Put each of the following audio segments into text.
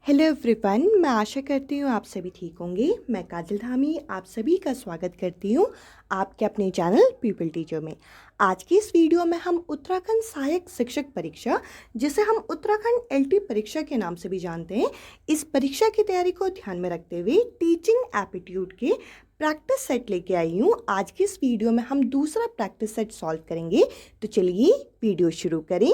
Hello everyone, मैं आशा करती हूँ आप सभी ठीक होंगे। मैं काजल धामी आप सभी का स्वागत करती हूँ आपके अपने चैनल पीपल टीचर में। आज की इस वीडियो में हम उत्तराखंड सहायक शिक्षक परीक्षा, जिसे हम उत्तराखंड एलटी परीक्षा के नाम से भी जानते हैं, इस परीक्षा की तैयारी को ध्यान में रखते हुए टीचिंग एप्टीट्यूड के प्रैक्टिस सेट लेके आई हूँ। आज की इस वीडियो में हम दूसरा प्रैक्टिस सेट सॉल्व करेंगे। तो चलिए वीडियो शुरू करें।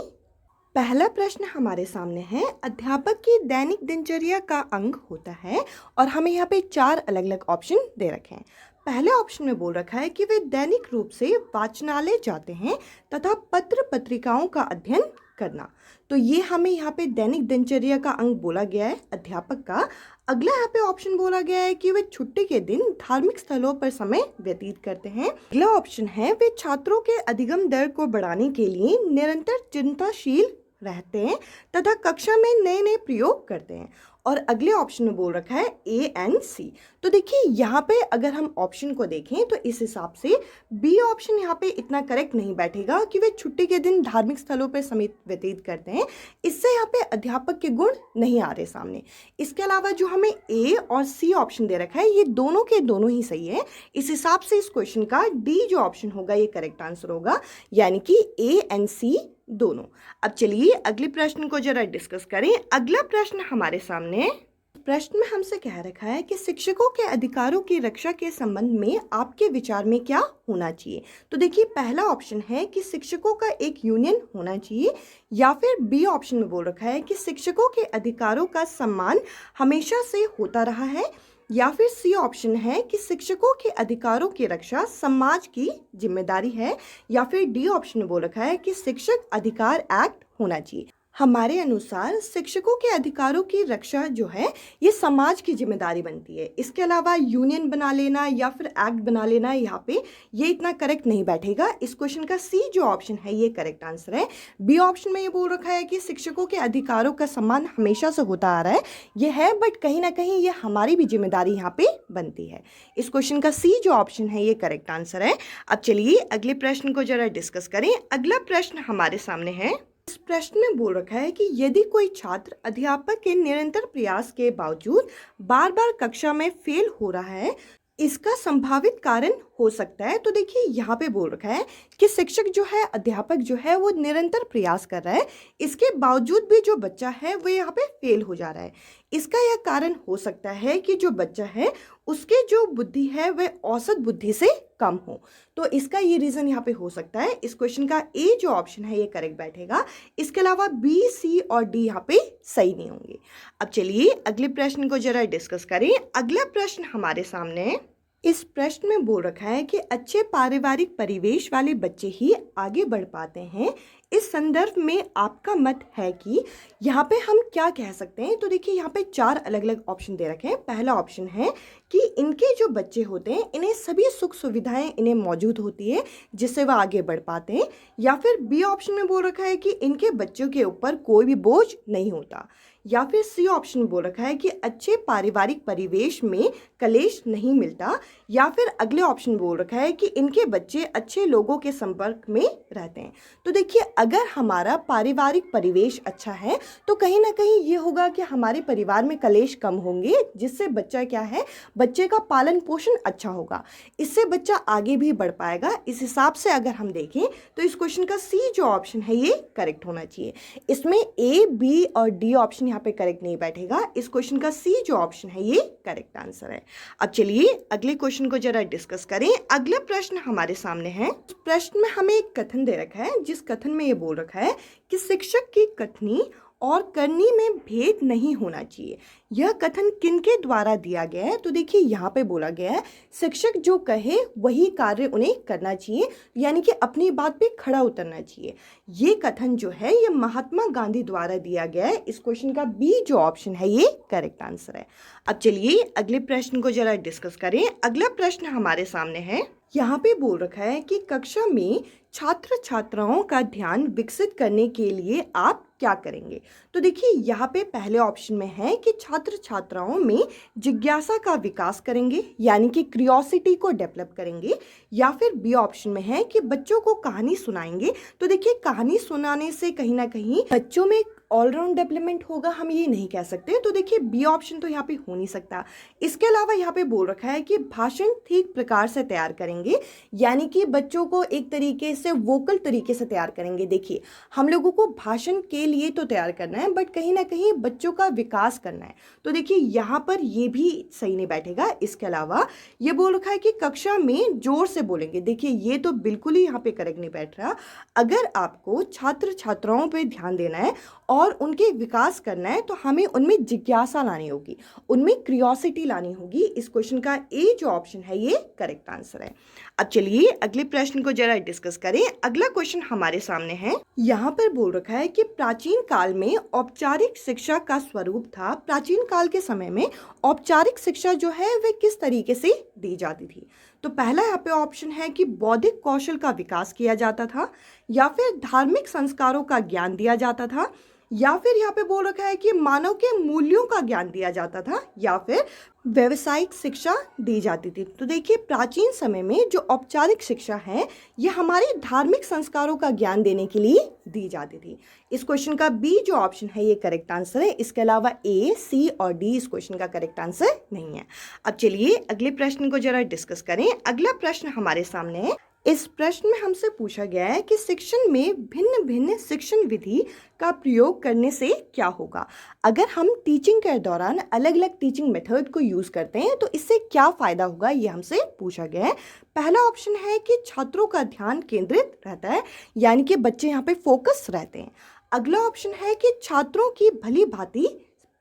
पहला प्रश्न हमारे सामने है, अध्यापक की दैनिक दिनचर्या का अंग होता है और हमें यहाँ पे 4 अलग अलग ऑप्शन दे रखे हैं। पहले ऑप्शन में बोल रखा है कि वे दैनिक रूप से वाचनालय जाते हैं तथा पत्र पत्रिकाओं का अध्ययन करना। तो ये हमें यहाँ पे दैनिक दिनचर्या का अंग बोला गया है अध्यापक का। अगला यहाँ पे ऑप्शन बोला गया है कि वे छुट्टी के दिन धार्मिक स्थलों पर समय व्यतीत करते हैं। अगला ऑप्शन है, वे छात्रों के अधिगम दर को बढ़ाने के लिए निरंतर चिंताशील रहते हैं तथा कक्षा में नए नए प्रयोग करते हैं। और अगले ऑप्शन में बोल रखा है ए एंड सी। तो देखिए यहाँ पे अगर हम ऑप्शन को देखें तो इस हिसाब से बी ऑप्शन यहाँ पे इतना करेक्ट नहीं बैठेगा कि वे छुट्टी के दिन धार्मिक स्थलों पर समय व्यतीत करते हैं। इससे यहाँ पे अध्यापक के गुण नहीं आ रहे सामने। इसके अलावा जो हमें ए और सी ऑप्शन दे रखा है, ये दोनों के दोनों ही सही है। इस हिसाब से इस क्वेश्चन का डी जो ऑप्शन होगा ये करेक्ट आंसर होगा, यानी कि ए एंड सी दोनों। अब चलिए अगले प्रश्न को जरा डिस्कस करें। अगला प्रश्न हमारे सामने, प्रश्न में हमसे कह रखा है कि शिक्षकों के अधिकारों की रक्षा के संबंध में आपके विचार में क्या होना चाहिए। तो देखिए पहला ऑप्शन है कि शिक्षकों का एक यूनियन होना चाहिए, या फिर बी ऑप्शन में बोल रखा है कि शिक्षकों के अधिकारों का सम्मान हमेशा से होता रहा है, या फिर सी ऑप्शन है कि शिक्षकों के अधिकारों की रक्षा समाज की जिम्मेदारी है, या फिर डी ऑप्शन में बोल रखा है कि शिक्षक अधिकार एक्ट होना चाहिए। हमारे अनुसार शिक्षकों के अधिकारों की रक्षा जो है ये समाज की जिम्मेदारी बनती है। इसके अलावा यूनियन बना लेना या फिर एक्ट बना लेना यहाँ पे ये इतना करेक्ट नहीं बैठेगा। इस क्वेश्चन का सी जो ऑप्शन है ये करेक्ट आंसर है। बी ऑप्शन में ये बोल रखा है कि शिक्षकों के अधिकारों का सम्मान हमेशा से होता आ रहा है, ये है, बट कहीं ना कहीं ये हमारी भी जिम्मेदारी यहाँ पे बनती है। इस क्वेश्चन का सी जो ऑप्शन है ये करेक्ट आंसर है। अब चलिए अगले प्रश्न को जरा डिस्कस करें। अगला प्रश्न हमारे सामने है, इस प्रश्न में बोल रखा है कि यदि कोई छात्र अध्यापक के निरंतर प्रयास के बावजूद बार बार कक्षा में फेल हो रहा है, इसका संभावित कारण हो सकता है। तो देखिए यहाँ पे बोल रखा है कि शिक्षक जो है, अध्यापक जो है वो निरंतर प्रयास कर रहा है, इसके बावजूद भी जो बच्चा है वो यहाँ पे फेल हो जा रहा है। इसका यह कारण हो सकता है कि जो बच्चा है उसके जो बुद्धि है वह औसत बुद्धि से कम हो। तो इसका ये रीज़न यहाँ पे हो सकता है। इस क्वेश्चन का ए जो ऑप्शन है ये करेक्ट बैठेगा। इसके अलावा बी, सी और डी यहाँ पे सही नहीं होंगे। अब चलिए अगले प्रश्न को जरा डिस्कस करें। अगला प्रश्न हमारे सामने है, इस प्रश्न में बोल रखा है कि अच्छे पारिवारिक परिवेश वाले बच्चे ही आगे बढ़ पाते हैं। इस संदर्भ में आपका मत है कि यहाँ पे हम क्या कह सकते हैं। तो देखिए यहाँ पे 4 अलग अलग ऑप्शन दे रखे हैं। पहला ऑप्शन है कि इनके जो बच्चे होते हैं इन्हें सभी सुख सुविधाएं इन्हें मौजूद होती है जिससे वह आगे बढ़ पाते हैं, या फिर बी ऑप्शन में बोल रखा है कि इनके बच्चों के ऊपर कोई भी बोझ नहीं होता, या फिर सी ऑप्शन में बोल रखा है कि अच्छे पारिवारिक परिवेश में कलेश नहीं मिलता, या फिर अगले ऑप्शन बोल रखा है कि इनके बच्चे अच्छे लोगों के संपर्क में रहते हैं। तो देखिए अगर हमारा पारिवारिक परिवेश अच्छा है तो कहीं ना कहीं ये होगा कि हमारे परिवार में कलेश कम होंगे, जिससे बच्चा क्या है, बच्चे का पालन पोषण अच्छा होगा, इससे बच्चा आगे भी बढ़ पाएगा। इस हिसाब से अगर हम देखें तो इस क्वेश्चन का सी जो ऑप्शन है ये करेक्ट होना चाहिए। इसमें ए, बी और डी ऑप्शन यहाँ पे करेक्ट नहीं बैठेगा। इस क्वेश्चन का सी जो ऑप्शन है ये करेक्ट आंसर है। अब चलिए अगले क्वेश्चन को जरा डिस्कस करें। अगला प्रश्न हमारे सामने है, इस प्रश्न में हमें एक कथन दे रखा है, जिस कथन में ये बोल रखा है कि शिक्षक की कथनी और करनी में भेद नहीं होना चाहिए। यह कथन किनके द्वारा दिया गया है। तो देखिए यहाँ पे बोला गया है शिक्षक जो कहे वही कार्य उन्हें करना चाहिए, यानी कि अपनी बात पे खड़ा उतरना चाहिए। ये कथन जो है ये महात्मा गांधी द्वारा दिया गया है। इस क्वेश्चन का बी जो ऑप्शन है ये करेक्ट आंसर है। अब चलिए अगले प्रश्न को जरा डिस्कस करें। अगला प्रश्न हमारे सामने है, यहाँ पे बोल रखा है कि कक्षा में छात्र छात्राओं का ध्यान विकसित करने के लिए आप क्या करेंगे। तो देखिए यहाँ पे पहले ऑप्शन में है कि छात्र छात्राओं में जिज्ञासा का विकास करेंगे, यानी कि क्यूरियोसिटी को डेवलप करेंगे, या फिर बी ऑप्शन में है कि बच्चों को कहानी सुनाएंगे। तो देखिए कहानी सुनाने से कहीं ना कहीं बच्चों में ऑलराउंड डेवलपमेंट होगा हम ये नहीं कह सकते। तो देखिए बी ऑप्शन तो यहाँ पे हो नहीं सकता। इसके अलावा यहाँ पे बोल रखा है कि भाषण ठीक प्रकार से तैयार करेंगे, यानी कि बच्चों को एक तरीके से वोकल तरीके से तैयार करेंगे। देखिए हम लोगों को भाषण के लिए तो तैयार करना है, बट कहीं ना कहीं बच्चों का विकास करना है। तो देखिए यहाँ पर ये भी सही नहीं बैठेगा। इसके अलावा ये बोल रखा है कि कक्षा में जोर से बोलेंगे। देखिए ये तो बिल्कुल ही यहाँ पे करेक्ट नहीं बैठ रहा। अगर आपको छात्र छात्राओं पे ध्यान देना है और उनके विकास करना है तो हमें उनमें जिज्ञासा लानी होगी, उनमें क्यूरियोसिटी लानी होगी। इस क्वेश्चन का ए जो ऑप्शन है ये करेक्ट आंसर है। अब चलिए अगले प्रश्न को जरा डिस्कस करें। अगला क्वेश्चन हमारे सामने है। यहाँ पर बोल रखा है कि प्राचीन काल में औपचारिक शिक्षा का स्वरूप था। प्राचीन काल के समय में औपचारिक शिक्षा जो है वह किस तरीके से दी जाती थी? तो पहला यहाँ पे ऑप्शन है कि बौद्धिक कौशल का विकास किया जाता था, या फिर धार्मिक संस्कारों का ज्ञान दिया जाता था, या फिर यहाँ पे बोल रखा है कि मानव के मूल्यों का ज्ञान दिया जाता था, या फिर व्यवसायिक शिक्षा दी जाती थी। तो देखिए प्राचीन समय में जो औपचारिक शिक्षा है ये हमारे धार्मिक संस्कारों का ज्ञान देने के लिए दी जाती थी। इस क्वेश्चन का बी जो ऑप्शन है ये करेक्ट आंसर है। इसके अलावा ए, सी और डी इस क्वेश्चन का करेक्ट आंसर नहीं है। अब चलिए अगले प्रश्न को जरा डिस्कस करें। अगला प्रश्न हमारे सामने है। इस प्रश्न में हमसे पूछा गया है कि शिक्षण में भिन्न भिन्न शिक्षण विधि का प्रयोग करने से क्या होगा? अगर हम टीचिंग के दौरान अलग अलग टीचिंग मेथड को यूज़ करते हैं तो इससे क्या फ़ायदा होगा, ये हमसे पूछा गया है। पहला ऑप्शन है कि छात्रों का ध्यान केंद्रित रहता है, यानी कि बच्चे यहाँ पे फोकस रहते हैं। अगला ऑप्शन है कि छात्रों की भली भांति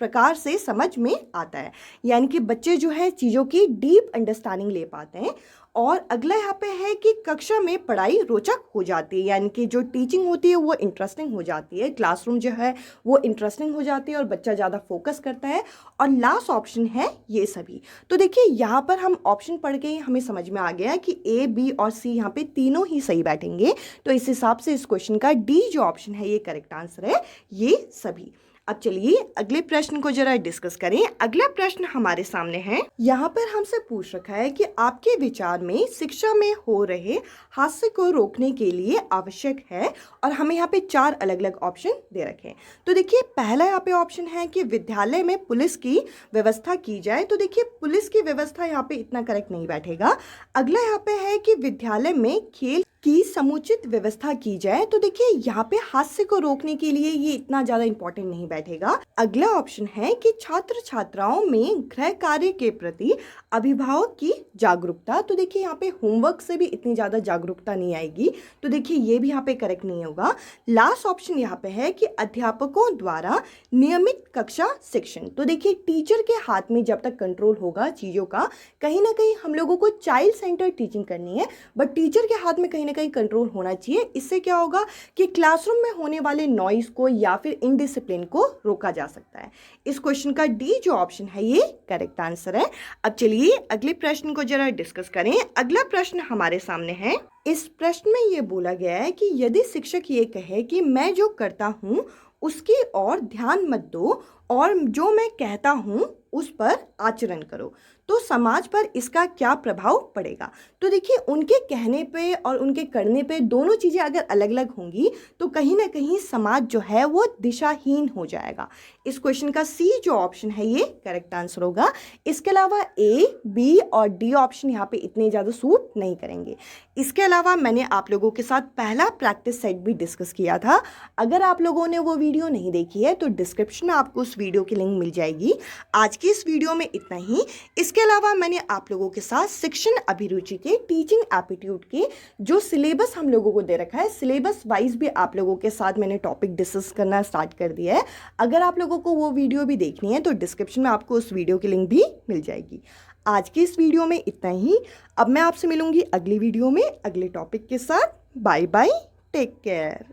प्रकार से समझ में आता है, यानी कि बच्चे जो है चीज़ों की डीप अंडरस्टैंडिंग ले पाते हैं। और अगला यहाँ पे है कि कक्षा में पढ़ाई रोचक हो जाती है, यानी कि जो टीचिंग होती है वो इंटरेस्टिंग हो जाती है, क्लासरूम जो है वो इंटरेस्टिंग हो जाती है और बच्चा ज़्यादा फोकस करता है। और लास्ट ऑप्शन है ये सभी। तो देखिए यहाँ पर हम ऑप्शन पढ़ के ही हमें समझ में आ गया कि ए, बी और सी यहाँ पे तीनों ही सही बैठेंगे। तो इस हिसाब से इस क्वेश्चन का डी जो ऑप्शन है ये करेक्ट आंसर है, ये सभी। अब चलिए अगले प्रश्न को जरा डिस्कस करें। अगला प्रश्न हमारे सामने है। यहाँ पर हमसे पूछ रखा है कि आपके विचार में शिक्षा में हो रहे हास्य को रोकने के लिए आवश्यक है, और हमें यहाँ पे 4 अलग अलग ऑप्शन दे रखे हैं। तो देखिए पहला यहाँ पे ऑप्शन है कि विद्यालय में पुलिस की व्यवस्था की जाए। तो देखिए पुलिस की व्यवस्था यहाँ पे इतना करेक्ट नहीं बैठेगा। अगला यहाँ पे है कि विद्यालय में खेल की समुचित व्यवस्था की जाए। तो देखिए यहाँ पे हास्य को रोकने के लिए ये इतना ज्यादा इंपॉर्टेंट नहीं बैठेगा। अगला ऑप्शन है कि छात्र छात्राओं में गृह कार्य के प्रति अभिभावक की जागरूकता। तो देखिए यहाँ पे होमवर्क से भी इतनी ज्यादा जागरूकता नहीं आएगी, तो देखिए ये भी यहाँ पे करेक्ट नहीं होगा। लास्ट ऑप्शन यहाँ पे है कि अध्यापकों द्वारा नियमित कक्षा शिक्षण। तो देखिए टीचर के हाथ में जब तक कंट्रोल होगा चीजों का, कहीं ना कहीं हम लोगों को चाइल्ड सेंटर टीचिंग करनी है, बट टीचर के हाथ में कहीं ना कहीं कंट्रोल होना चाहिए। इससे क्या होगा कि क्लासरूम में होने वाले नॉइज को या फिर इनडिसिप्लिन को रोका जा सकता है। इस क्वेश्चन का डी जो ऑप्शन है ये करेक्ट आंसर है। अब चलिए अगले प्रश्न को जरा डिस्कस करें। अगला प्रश्न हमारे सामने है। इस प्रश्न में ये बोला गया है कि यदि शिक्षक ये कहे कि मैं जो करता हूँ उसकी ओर ध्यान मत दो और जो मैं कहता हूँ उस पर आचरण करो, तो समाज पर इसका क्या प्रभाव पड़ेगा? तो देखिए उनके कहने पे और उनके करने पे दोनों चीज़ें अगर अलग अलग होंगी तो कहीं ना कहीं समाज जो है वो दिशाहीन हो जाएगा। इस क्वेश्चन का सी जो ऑप्शन है ये करेक्ट आंसर होगा। इसके अलावा ए, बी और डी ऑप्शन यहाँ पे इतने ज़्यादा सूट नहीं करेंगे। इसके अलावा मैंने आप लोगों के साथ पहला प्रैक्टिस सेट भी डिस्कस किया था। अगर आप लोगों ने वो वीडियो नहीं देखी है तो डिस्क्रिप्शन में आपको उस वीडियो की लिंक मिल जाएगी। आज की इस वीडियो में इतना ही। इसके अलावा मैंने आप लोगों के साथ शिक्षण अभिरुचि के टीचिंग एप्टीट्यूड के जो सिलेबस हम लोगों को दे रखा है, सिलेबस वाइज भी आप लोगों के साथ मैंने टॉपिक डिस्कस करना स्टार्ट कर दिया है। अगर आप लोगों को वो वीडियो भी देखनी है तो डिस्क्रिप्शन में आपको उस वीडियो की लिंक भी मिल जाएगी। आज की इस वीडियो में इतना ही। अब मैं आपसे मिलूंगी अगली वीडियो में अगले टॉपिक के साथ। Bye bye, take care.